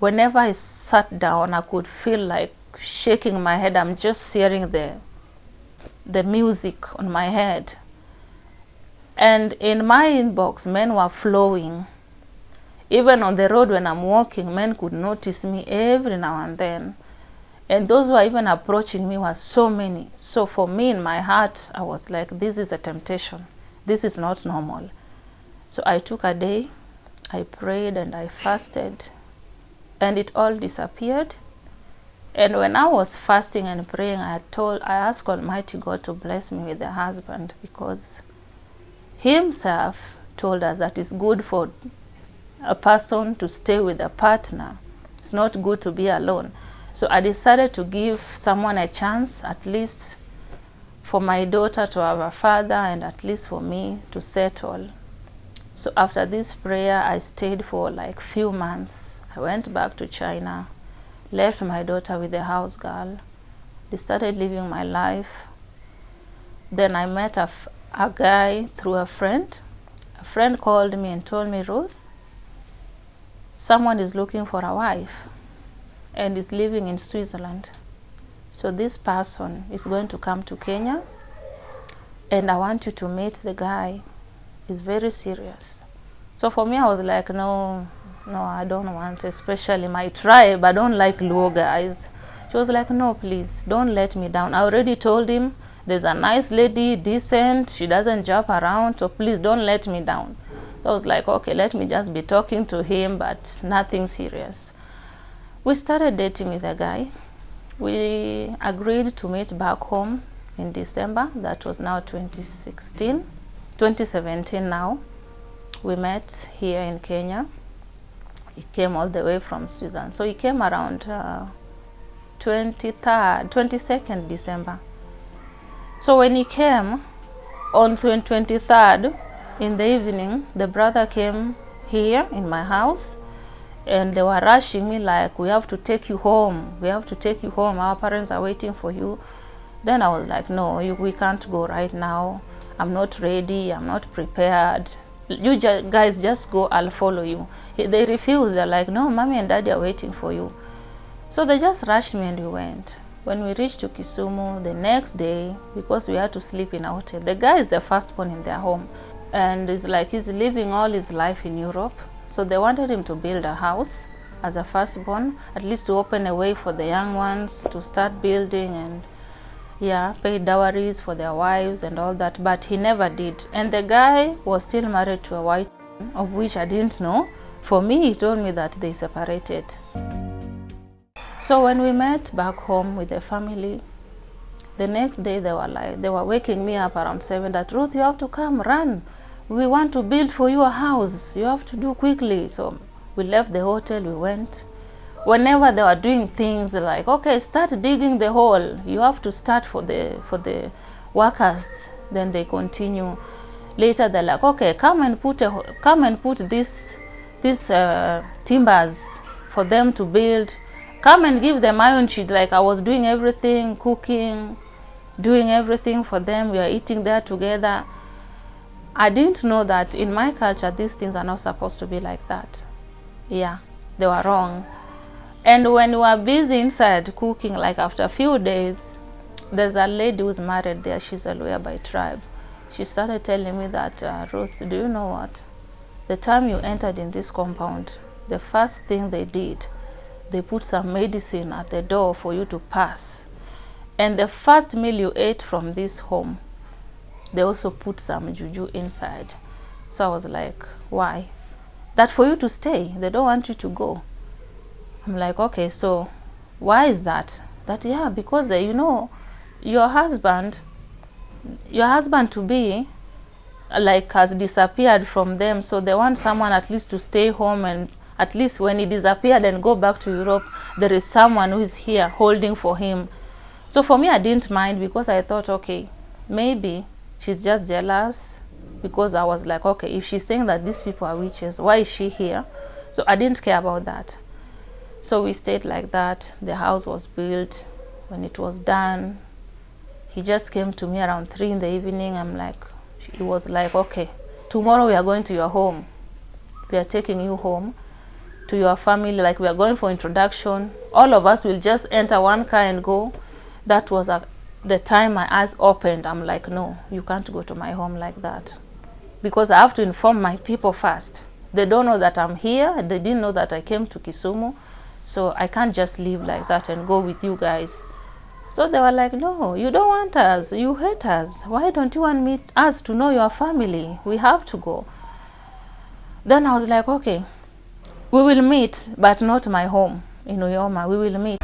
whenever I sat down, I could feel like shaking my head. I'm just hearing the music on my head. And in my inbox, men were flowing. Even on the road when I'm walking, men could notice me every now and then. And those who were even approaching me were so many. So for me, in my heart, I was like, this is a temptation. This is not normal. So I took a day, I prayed and I fasted, and it all disappeared. And when I was fasting and praying, I asked Almighty God to bless me with a husband, because He Himself told us that it's good for a person to stay with a partner. It's not good to be alone. So I decided to give someone a chance, at least for my daughter to have a father, and at least for me to settle. So after this prayer, I stayed for like few months. I went back to China, left my daughter with the house girl, started living my life. Then I met a guy through a friend. A friend called me and told me, Ruth, someone is looking for a wife and is living in Switzerland. So this person is going to come to Kenya, and I want you to meet the guy. He's very serious. So for me, I was like, no, I don't want, especially my tribe. I don't like Luo guys. She was like, no, please, don't let me down. I already told him there's a nice lady, decent, she doesn't jump around, so please don't let me down. So I was like, okay, let me just be talking to him, but nothing serious. We started dating with a guy. We agreed to meet back home in December. That was now 2017 now. We met here in Kenya. He came all the way from Switzerland. So he came around 22nd December. So when he came on 23rd in the evening, the brother came here in my house, and they were rushing me like, we have to take you home. We have to take you home. Our parents are waiting for you. Then I was like, no, we can't go right now. I'm not ready. I'm not prepared. You guys just go. I'll follow you. They refused. They're like, no, mommy and daddy are waiting for you. So they just rushed me and we went. When we reached to Kisumu the next day, because we had to sleep in a hotel, the guy is the firstborn in their home. And it's like he's living all his life in Europe. So they wanted him to build a house as a firstborn, at least to open a way for the young ones to start building and pay dowries for their wives and all that. But he never did. And the guy was still married to a white man, of which I didn't know. For me, he told me that they separated. So when we met back home with the family, the next day they were waking me up around 7 that, Ruth, you have to come, run. We want to build for you a house. You have to do quickly. So we left the hotel, we went. Whenever they were doing things like, okay, start digging the hole. You have to start for the workers. Then they continue. Later they're like, okay, come and put these timbers for them to build. Come and give them iron sheet. Like I was doing everything, cooking, doing everything for them. We are eating there together. I didn't know that in my culture, these things are not supposed to be like that. Yeah, they were wrong. And when we were busy inside cooking, like after a few days, there's a lady who's married there. She's a lawyer by tribe. She started telling me that, Ruth, do you know what? The time you entered in this compound, the first thing they did, they put some medicine at the door for you to pass. And the first meal you ate from this home, they also put some juju inside. So I was like, why? That for you to stay, they don't want you to go. I'm like, okay, so why is that? That, yeah, because you know, your husband to be like has disappeared from them, so they want someone at least to stay home, and at least when he disappeared and go back to Europe, there is someone who is here holding for him. So for me, I didn't mind, because I thought, okay, maybe she's just jealous, because I was like, okay, if she's saying that these people are witches, why is she here? So I didn't care about that. So we stayed like that. The house was built. When it was done, he just came to me around 3 in the evening. I'm like, he was like, okay, tomorrow we are going to your home. We are taking you home. to your family, like we are going for introduction. All of us will just enter one car and go. That was the time my eyes opened. I'm like, no, you can't go to my home like that, because I have to inform my people first. They don't know that I'm here, and they didn't know that I came to Kisumu, so I can't just leave like that and go with you guys. So they were like, no, you don't want us, you hate us. Why don't you want us to know your family? We have to go. Then I was like, okay, we will meet, but not my home in Uyoma. We will meet.